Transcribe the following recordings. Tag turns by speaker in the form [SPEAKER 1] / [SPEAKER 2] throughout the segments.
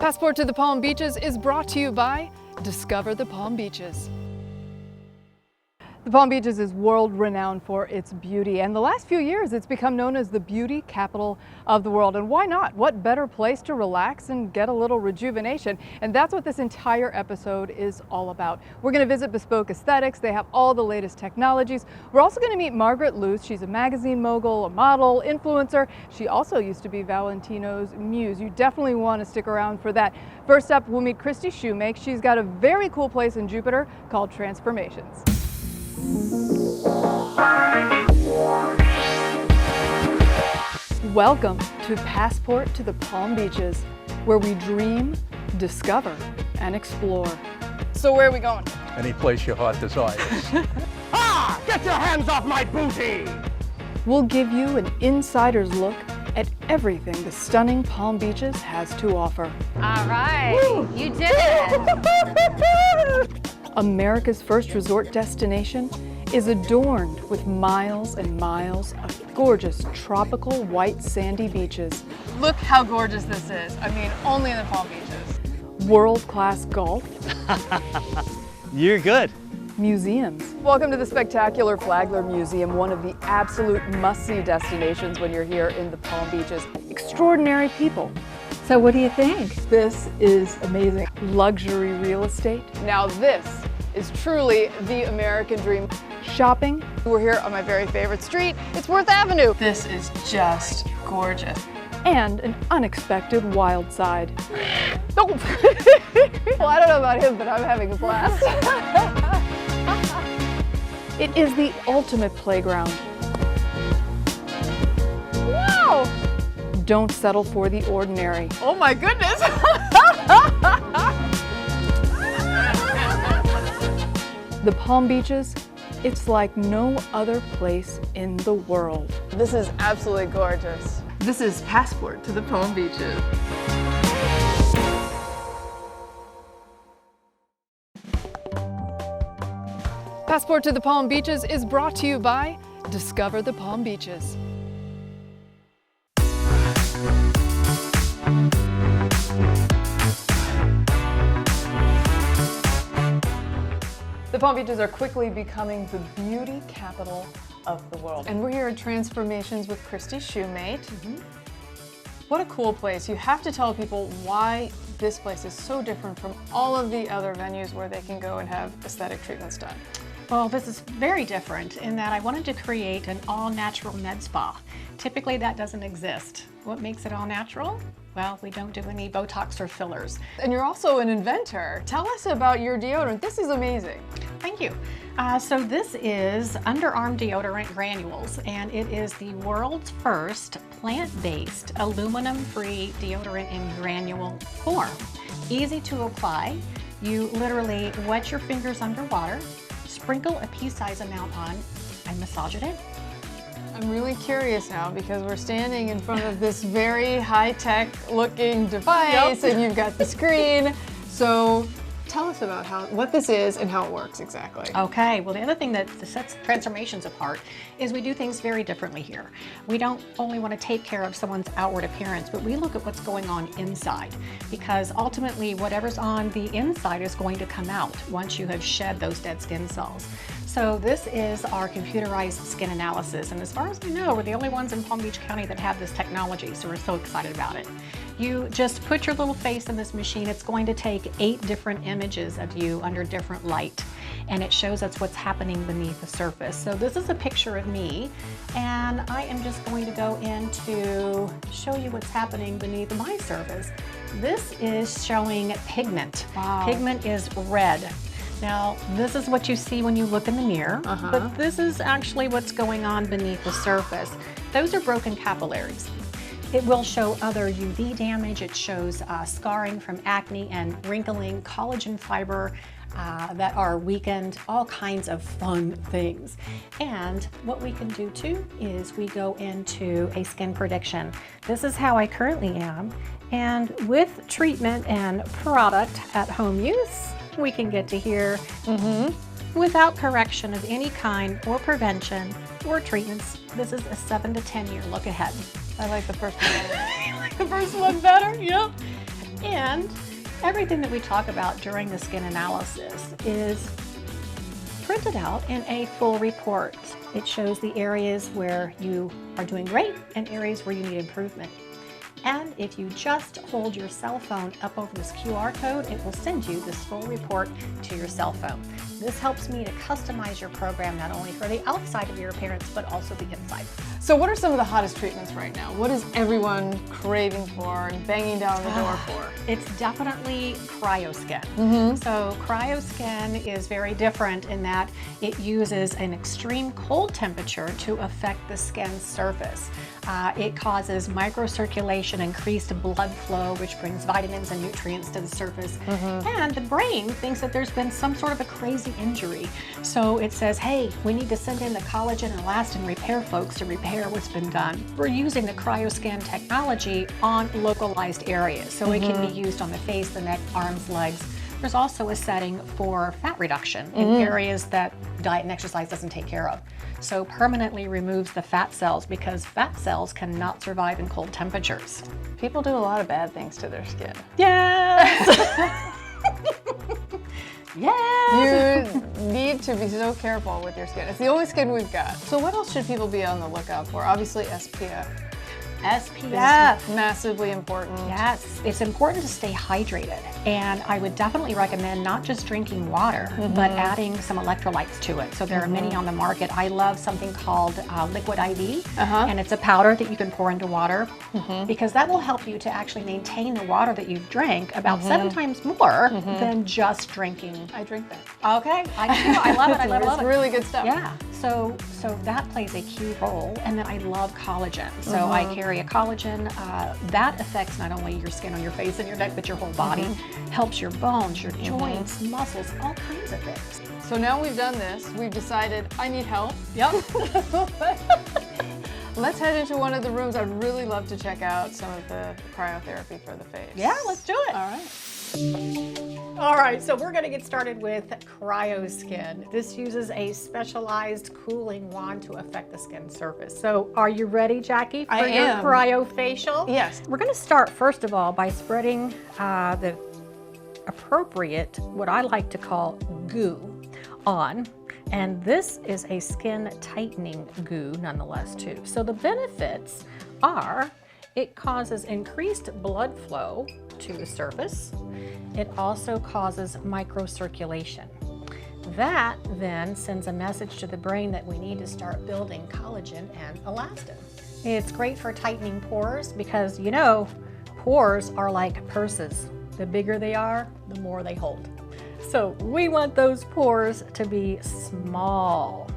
[SPEAKER 1] Passport to the Palm Beaches is brought to you by Discover the Palm Beaches. The Palm Beaches is world-renowned for its beauty, and the last few years it's become known as the beauty capital of the world. And why not? What better place to relax and get a little rejuvenation? And that's what this entire episode is all about. We're going to visit Bespoke Aesthetics. They have all the latest technologies. We're also going to meet Margaret Luce. She's a magazine mogul, a model, influencer. She also used to be Valentino's muse. You definitely want to stick around for that. First up, we'll meet Christy Shoemake. She's got a very cool place in Jupiter called Transformations. Welcome to Passport to the Palm Beaches, where we dream, discover, and explore. So where are we going?
[SPEAKER 2] Any place your heart desires.
[SPEAKER 3] Ah! Get your hands off my booty!
[SPEAKER 1] We'll give you an insider's look at everything the stunning Palm Beaches has to offer.
[SPEAKER 4] All right, you did it.
[SPEAKER 1] America's first resort destination is adorned with miles and miles of gorgeous tropical white sandy beaches. Look how gorgeous this is. I mean, only in the Palm Beaches. World-class golf.
[SPEAKER 5] You're good.
[SPEAKER 1] Museums. Welcome to the spectacular Flagler Museum, one of the absolute must-see destinations when you're here in the Palm Beaches. Extraordinary people.
[SPEAKER 4] So what do you think?
[SPEAKER 1] This is amazing. Luxury real estate. Now this is truly the American dream. Shopping. We're here on my very favorite street. It's Worth Avenue. This is just gorgeous. And an unexpected wild side. Oh. Well, I don't know about him, but I'm having a blast. It is the ultimate playground. Wow! Don't settle for the ordinary. Oh my goodness! The Palm Beaches, it's like no other place in the world. This is absolutely gorgeous. This is Passport to the Palm Beaches. Passport to the Palm Beaches is brought to you by Discover the Palm Beaches. The Palm Beaches are quickly becoming the beauty capital of the world. And we're here at Transformations with Christy Shoemake. What a cool place. You have to tell people why this place is so different from all of the other venues where they can go and have aesthetic treatments done.
[SPEAKER 6] Well, this is very different in that I wanted to create an all-natural med spa. Typically that doesn't exist. What makes it all natural? Well, we don't do any Botox or fillers.
[SPEAKER 1] And you're also an inventor. Tell us about your deodorant. This is amazing.
[SPEAKER 6] Thank you. So this is underarm deodorant granules, and it is the world's first plant-based, aluminum-free deodorant in granule form. Easy to apply. You literally wet your fingers under water, sprinkle a pea-size amount on, and massage it in.
[SPEAKER 1] I'm really curious now because we're standing in front of this very high-tech looking device. Yep. And you've got the screen. So tell us about what this is and how it works exactly.
[SPEAKER 6] Okay, well the other thing that sets Transformations apart is we do things very differently here. We don't only want to take care of someone's outward appearance, but we look at what's going on inside, because ultimately whatever's on the inside is going to come out once you have shed those dead skin cells. So this is our computerized skin analysis, and as far as I know, we're the only ones in Palm Beach County that have this technology, so we're so excited about it. You just put your little face in this machine. It's going to take 8 different images of you under different light, and it shows us what's happening beneath the surface. So this is a picture of me, and I am just going to go in to show you what's happening beneath my surface. This is showing pigment. Wow. Pigment is red. Now, this is what you see when you look in the mirror, but this is actually what's going on beneath the surface. Those are broken capillaries. It will show other UV damage. It shows scarring from acne and wrinkling, collagen fiber that are weakened, all kinds of fun things. And what we can do too is we go into a skin prediction. This is how I currently am, and with treatment and product at home use, we can get to here without correction of any kind or prevention or treatments. This is a 7 to 10 year look ahead.
[SPEAKER 1] I like the first one better.
[SPEAKER 6] You like the first one better? Yep. And everything that we talk about during the skin analysis is printed out in a full report. It shows the areas where you are doing great and areas where you need improvement. And if you just hold your cell phone up over this QR code, it will send you this full report to your cell phone. This helps me to customize your program not only for the outside of your appearance, but also the inside.
[SPEAKER 1] So what are some of the hottest treatments right now? What is everyone craving for and banging down the door for?
[SPEAKER 6] It's definitely CryoSkin. So CryoSkin is very different in that it uses an extreme cold temperature to affect the skin surface. It causes microcirculation, increased blood flow, which brings vitamins and nutrients to the surface. And the brain thinks that there's been some sort of a crazy injury. So it says, hey, we need to send in the collagen and elastin repair folks to repair what's been done. We're using the CryoScan technology on localized areas. So it can be used on the face, the neck, arms, legs. There's also a setting for fat reduction in areas that diet and exercise doesn't take care of. So permanently removes the fat cells because fat cells cannot survive in cold temperatures.
[SPEAKER 1] People do a lot of bad things to their skin.
[SPEAKER 6] Yes! Yes!
[SPEAKER 1] You need to be so careful with your skin. It's the only skin we've got. So what else should people be on the lookout for? Obviously SPF.
[SPEAKER 6] SPF.
[SPEAKER 1] Is massively important.
[SPEAKER 6] Yes, it's important to stay hydrated, and I would definitely recommend not just drinking water, but adding some electrolytes to it. So there are many on the market. I love something called Liquid IV, and it's a powder that you can pour into water because that will help you to actually maintain the water that you've drank about 7 times more than just drinking.
[SPEAKER 1] I drink that.
[SPEAKER 6] Okay, I do. I love it. I love it.
[SPEAKER 1] It's really good stuff.
[SPEAKER 6] Yeah, so that plays a key role, and then I love collagen. So I carry a collagen that affects not only your skin on your face and your neck, but your whole body. Helps your bones, your joints, muscles, all kinds of things.
[SPEAKER 1] So now we've done this, we've decided I need help.
[SPEAKER 6] Yep.
[SPEAKER 1] Let's head into one of the rooms. I'd really love to check out some of the cryotherapy for the face.
[SPEAKER 6] Yeah, let's do it.
[SPEAKER 1] All right.
[SPEAKER 6] All right, so we're gonna get started with CryoSkin. This uses a specialized cooling wand to affect the skin surface. So are you ready, Jackie, for your cryofacial?
[SPEAKER 1] Yes.
[SPEAKER 6] We're gonna start, first of all, by spreading the appropriate, what I like to call goo on. And this is a skin tightening goo nonetheless too. So the benefits are it causes increased blood flow to the surface. It also causes microcirculation. That then sends a message to the brain that we need to start building collagen and elastin. It's great for tightening pores because, you know, pores are like purses. The bigger they are, the more they hold. So we want those pores to be small.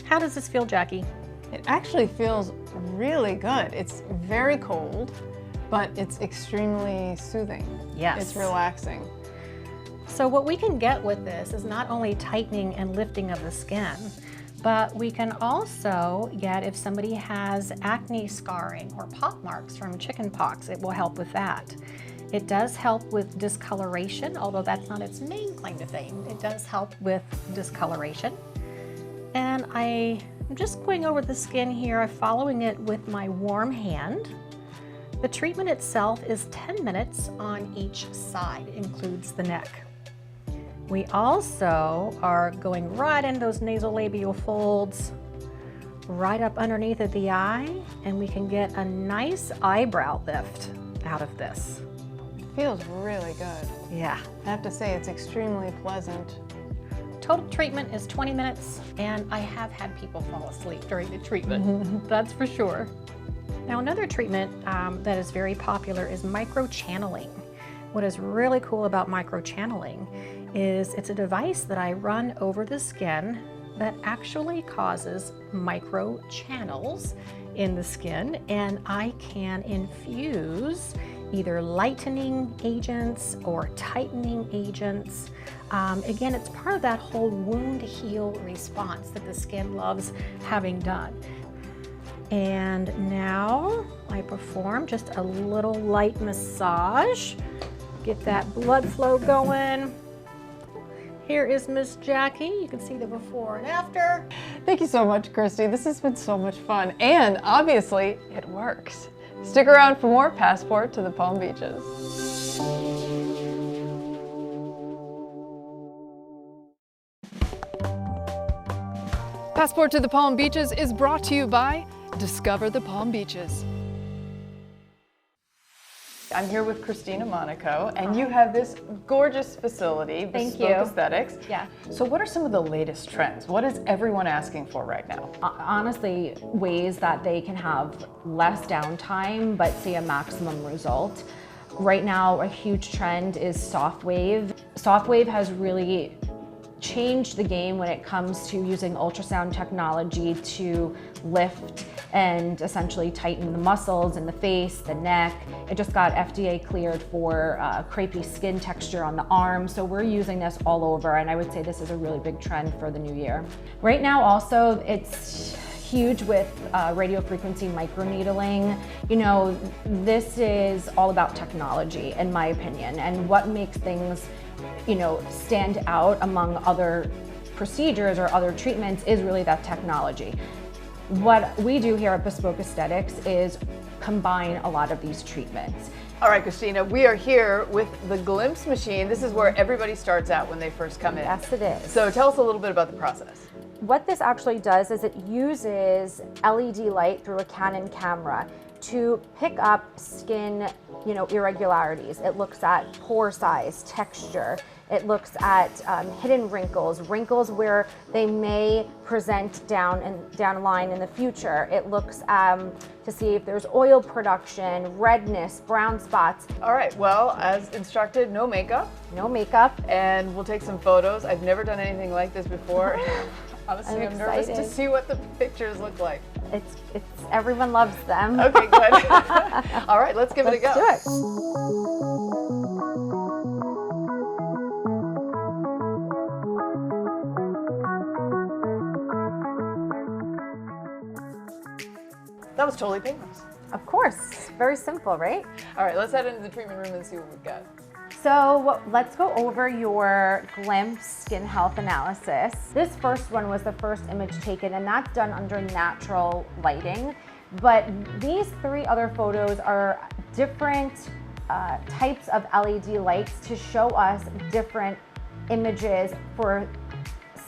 [SPEAKER 6] How does this feel, Jackie?
[SPEAKER 1] It actually feels really good. It's very cold, but it's extremely soothing.
[SPEAKER 6] Yes.
[SPEAKER 1] It's relaxing.
[SPEAKER 6] So what we can get with this is not only tightening and lifting of the skin, but we can also get, if somebody has acne scarring or pock marks from chicken pox, it will help with that. It does help with discoloration, although that's not its main claim to fame. It does help with discoloration. And I'm just going over the skin here, following it with my warm hand. The treatment itself is 10 minutes on each side, includes the neck. We also are going right in those nasolabial folds, right up underneath of the eye, and we can get a nice eyebrow lift out of this.
[SPEAKER 1] Feels really good.
[SPEAKER 6] Yeah.
[SPEAKER 1] I have to say it's extremely pleasant.
[SPEAKER 6] Total treatment is 20 minutes, and I have had people fall asleep during the treatment. That's for sure. Now, another treatment that is very popular is microchanneling. What is really cool about microchanneling is it's a device that I run over the skin that actually causes microchannels in the skin, and I can infuse either lightening agents or tightening agents. Again, it's part of that whole wound heal response that the skin loves having done. And now I perform just a little light massage, get that blood flow going. Here is Miss Jackie. You can see the before and after.
[SPEAKER 1] Thank you so much, Christy. This has been so much fun, and obviously it works. Stick around for more Passport to the Palm Beaches. Passport to the Palm Beaches is brought to you by Discover the Palm Beaches. I'm here with Christina Monaco, and you have this gorgeous facility,
[SPEAKER 4] Thank
[SPEAKER 1] Bespoke
[SPEAKER 4] you.
[SPEAKER 1] Aesthetics.
[SPEAKER 4] Yeah.
[SPEAKER 1] So what are some of the latest trends? What is everyone asking for right now?
[SPEAKER 7] Honestly, ways that they can have less downtime but see a maximum result. Right now, a huge trend is soft wave. Soft wave has really changed the game when it comes to using ultrasound technology to lift and essentially tighten the muscles in the face, the neck. It just got FDA cleared for crepey skin texture on the arm, so we're using this all over, and I would say this is a really big trend for the new year. Right now also, it's huge with radiofrequency microneedling. You know, this is all about technology, in my opinion, and what makes things, you know, stand out among other procedures or other treatments is really that technology. What we do here at Bespoke Aesthetics is combine a lot of these treatments.
[SPEAKER 1] All right, Christina, we are here with the Glimpse machine. This is where everybody starts out when they first come in.
[SPEAKER 7] Yes, it is.
[SPEAKER 1] So tell us a little bit about the process.
[SPEAKER 7] What this actually does is it uses LED light through a Canon camera to pick up skin, you know, irregularities. It looks at pore size, texture. It looks at hidden wrinkles where they may present down the line in the future. It looks to see if there's oil production, redness, brown spots.
[SPEAKER 1] All right, well, as instructed, no makeup.
[SPEAKER 7] No makeup.
[SPEAKER 1] And we'll take some photos. I've never done anything like this before. Honestly, I'm nervous to
[SPEAKER 7] excited.
[SPEAKER 1] see what the pictures look like.
[SPEAKER 7] It's everyone loves them.
[SPEAKER 1] Okay, good. All right, let's give it a go.
[SPEAKER 7] Let's do it.
[SPEAKER 1] That was totally painless.
[SPEAKER 7] Of course, very simple, right?
[SPEAKER 1] All right, let's head into the treatment room and see what we've got.
[SPEAKER 7] So let's go over your Glimpse skin health analysis. This first one was the first image taken, and that's done under natural lighting. But these three other photos are different types of LED lights to show us different images for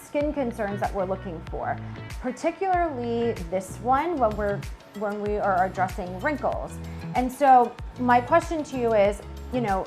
[SPEAKER 7] skin concerns that we're looking for. Particularly this one when we are addressing wrinkles. And so my question to you is, you know,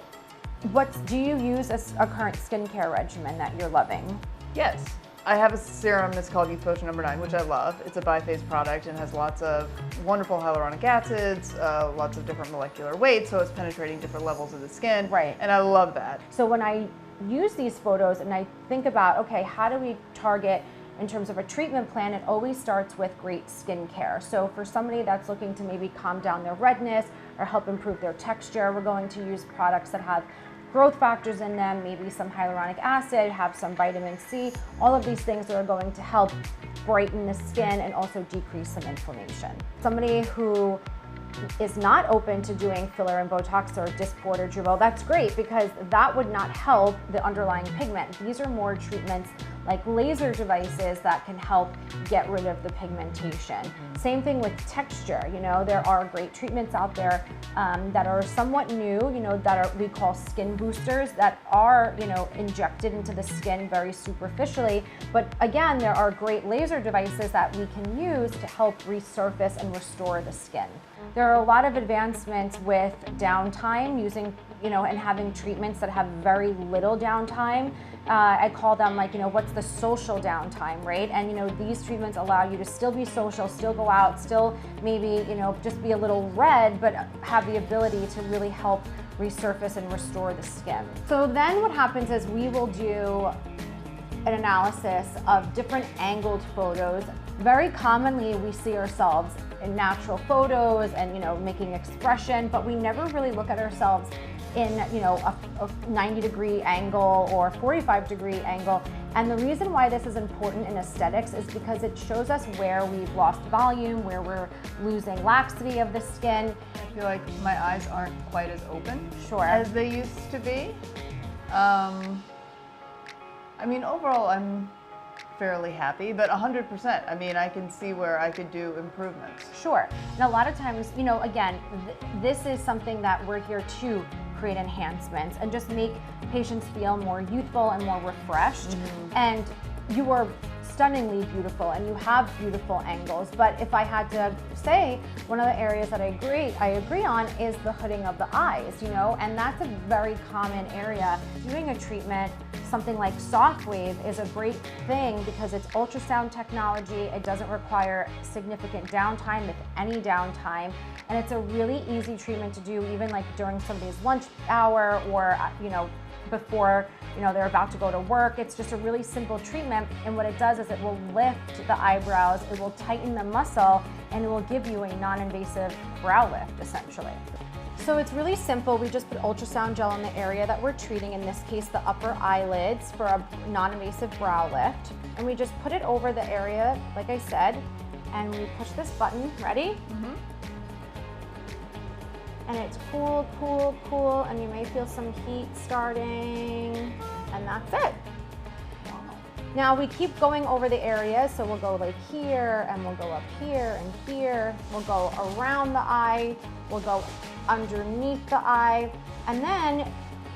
[SPEAKER 7] do you use a current skincare regimen that you're loving?
[SPEAKER 1] Yes, I have a serum that's called Youth Potion number 9, which I love. It's a biphase product and has lots of wonderful hyaluronic acids, lots of different molecular weights, so it's penetrating different levels of the skin.
[SPEAKER 7] Right.
[SPEAKER 1] And I love that.
[SPEAKER 7] So when I use these photos and I think about, okay, how do we target in terms of a treatment plan, it always starts with great skincare. So for somebody that's looking to maybe calm down their redness or help improve their texture, we're going to use products that have growth factors in them, maybe some hyaluronic acid, have some vitamin C, all of these things that are going to help brighten the skin and also decrease some inflammation. Somebody who is not open to doing filler and Botox or Dysport or Jeuveau, that's great because that would not help the underlying pigment. These are more treatments like laser devices that can help get rid of the pigmentation. Same thing with texture. You know, there are great treatments out there that are somewhat new, you know, we call skin boosters that are, you know, injected into the skin very superficially. But again, there are great laser devices that we can use to help resurface and restore the skin. There are a lot of advancements with downtime using, you know, and having treatments that have very little downtime. I call them like, you know, what's the social downtime, right? And, you know, these treatments allow you to still be social, still go out, still maybe, you know, just be a little red, but have the ability to really help resurface and restore the skin. So then what happens is we will do an analysis of different angled photos. Very commonly we see ourselves in natural photos and, you know, making expression, but we never really look at ourselves in, you know, a 90-degree angle or 45-degree angle. And the reason why this is important in aesthetics is because it shows us where we've lost volume, where we're losing laxity of the skin.
[SPEAKER 1] I feel like my eyes aren't quite as open
[SPEAKER 7] Sure.
[SPEAKER 1] as they used to be. I mean, overall, I'm fairly happy, but 100%. I mean, I can see where I could do improvements.
[SPEAKER 7] Sure. And a lot of times, you know, again, this is something that we're here to create enhancements and just make patients feel more youthful and more refreshed. And you are stunningly beautiful and you have beautiful angles. But if I had to say, one of the areas that I agree on is the hooding of the eyes, you know, and that's a very common area. Doing a treatment, something like soft wave, is a great thing because it's ultrasound technology. It doesn't require significant downtime, if any downtime, and it's a really easy treatment to do even like during somebody's lunch hour or, you know, before, you know, they're about to go to work. It's just a really simple treatment, and what it does is it will lift the eyebrows, it will tighten the muscle, and it will give you a non-invasive brow lift, essentially. So it's really simple. We just put ultrasound gel in the area that we're treating, in this case the upper eyelids, for a non-invasive brow lift. And we just put it over the area, like I said, and we push this button. Ready? And it's cool, cool, cool, and you may feel some heat starting, and that's it. Now we keep going over the area, so we'll go like here, and we'll go up here and here. We'll go around the eye, we'll go underneath the eye, and then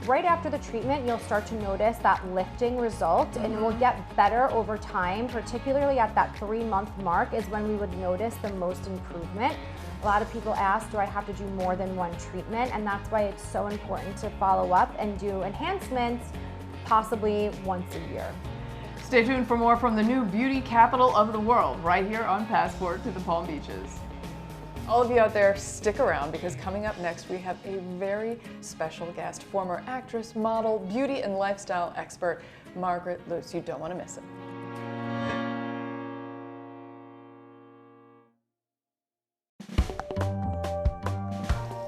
[SPEAKER 7] right after the treatment, you'll start to notice that lifting result, and it will get better over time, particularly at that 3-month mark is when we would notice the most improvement. A lot of people ask, do I have to do more than one treatment? And that's why it's so important to follow up and do enhancements, possibly once a year.
[SPEAKER 1] Stay tuned for more from the new beauty capital of the world right here on Passport to the Palm Beaches. All of you out there, stick around, because coming up next we have a very special guest, former actress, model, beauty and lifestyle expert, Margaret Luce. You don't want to miss it.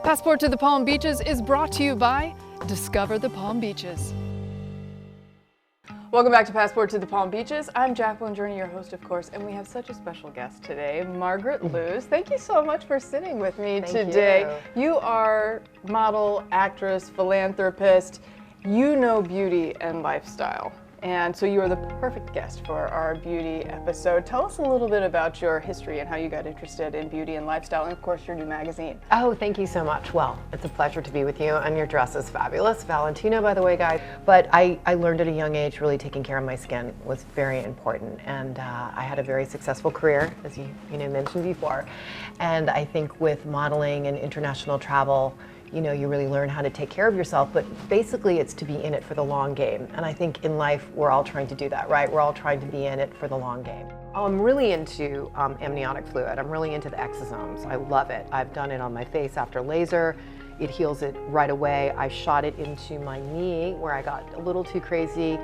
[SPEAKER 1] Passport to the Palm Beaches is brought to you by Discover the Palm Beaches. Welcome back to Passport to the Palm Beaches. I'm Jacqueline Journey, your host, of course, and we have such a special guest today, Margaret Luce. Thank you so much for sitting with me today. You are model, actress, philanthropist. You know beauty and lifestyle. And so you are the perfect guest for our beauty episode. Tell us a little bit about your history and how you got interested in beauty and lifestyle, and of course your new magazine.
[SPEAKER 8] Oh, thank you so much. Well, it's a pleasure to be with you, and your dress is fabulous. Valentino, by the way, guys. But I learned at a young age really taking care of my skin was very important, and I had a very successful career, as you mentioned before. And I think with modeling and international travel, you know, you really learn how to take care of yourself, but basically it's to be in it for the long game. And I think in life, we're all trying to do that, right? We're all trying to be in it for the long game. I'm really into amniotic fluid. I'm really into the exosomes. I love it. I've done it on my face after laser. It heals it right away. I shot it into my knee where I got a little too crazy.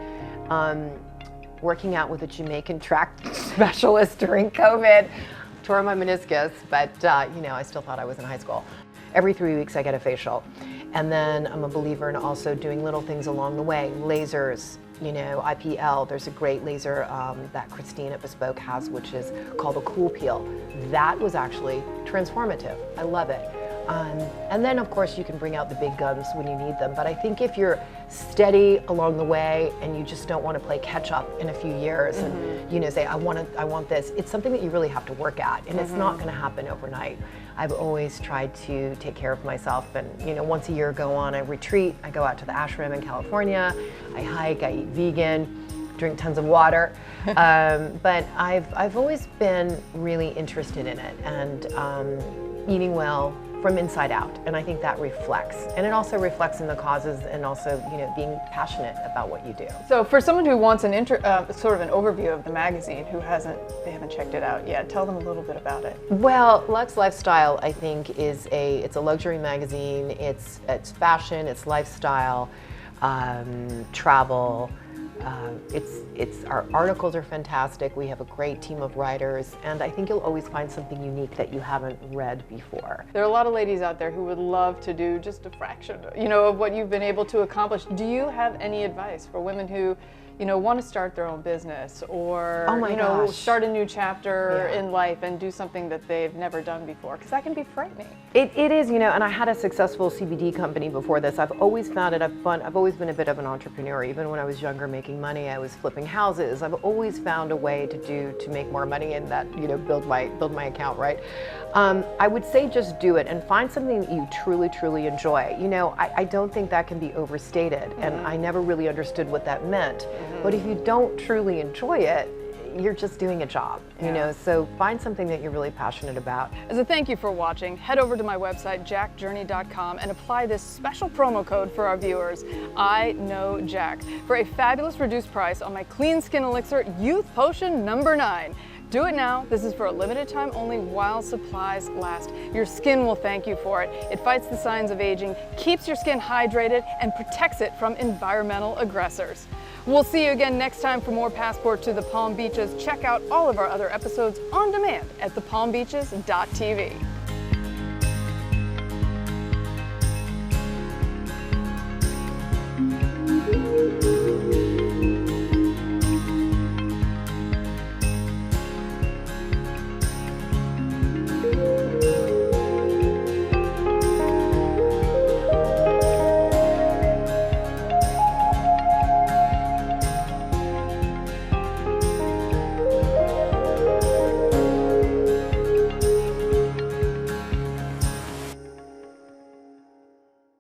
[SPEAKER 8] Working out with a Jamaican track specialist during COVID. Tore my meniscus, but you know, I still thought I was in high school. Every 3 weeks I get a facial. And then I'm a believer in also doing little things along the way. Lasers, you know, IPL, there's a great laser that Christine at Bespoke has, which is called a cool peel. That was actually transformative. I love it. And then of course you can bring out the big guns when you need them. But I think if you're steady along the way and you just don't want to play catch up in a few years and, you know, say, I want this, it's something that you really have to work at, and it's not going to happen overnight. I've always tried to take care of myself, and you know, once a year go on a retreat. I go out to the ashram in California, I hike, I eat vegan, drink tons of water, but I've always been really interested in it, and eating well from inside out, and I think that reflects, and it also reflects in the causes, and also, you know, being passionate about what you do.
[SPEAKER 1] So for someone who wants an sort of an overview of the magazine, who they haven't checked it out yet, tell them a little bit about it.
[SPEAKER 8] Well, Lux Lifestyle, I think, it's a luxury magazine. It's fashion, it's lifestyle, travel. Our articles are fantastic. We have a great team of writers, and I think you'll always find something unique that you haven't read before.
[SPEAKER 1] There are a lot of ladies out there who would love to do just a fraction, you know, of what you've been able to accomplish. Do you have any advice for women who, you know, want to start their own business, or start a new chapter in life and do something that they've never done before? Because that can be frightening.
[SPEAKER 8] It is, you know, and I had a successful CBD company before this. I've always found it fun. I've always been a bit of an entrepreneur. Even when I was younger, making money, I was flipping houses. I've always found a way to make more money, and that, you know, build my account, right? I would say just do it and find something that you truly enjoy. You know, I don't think that can be overstated, and I never really understood what that meant. But if you don't truly enjoy it, you're just doing a job, you know, so find something that you're really passionate about.
[SPEAKER 1] As a thank you for watching, head over to my website, jackjourney.com, and apply this special promo code for our viewers, I Know Jack, for a fabulous reduced price on my Clean Skin Elixir Youth Potion number 9. Do it now. This is for a limited time only while supplies last. Your skin will thank you for it. It fights the signs of aging, keeps your skin hydrated, and protects it from environmental aggressors. We'll see you again next time for more Passport to the Palm Beaches. Check out all of our other episodes on demand at thepalmbeaches.tv.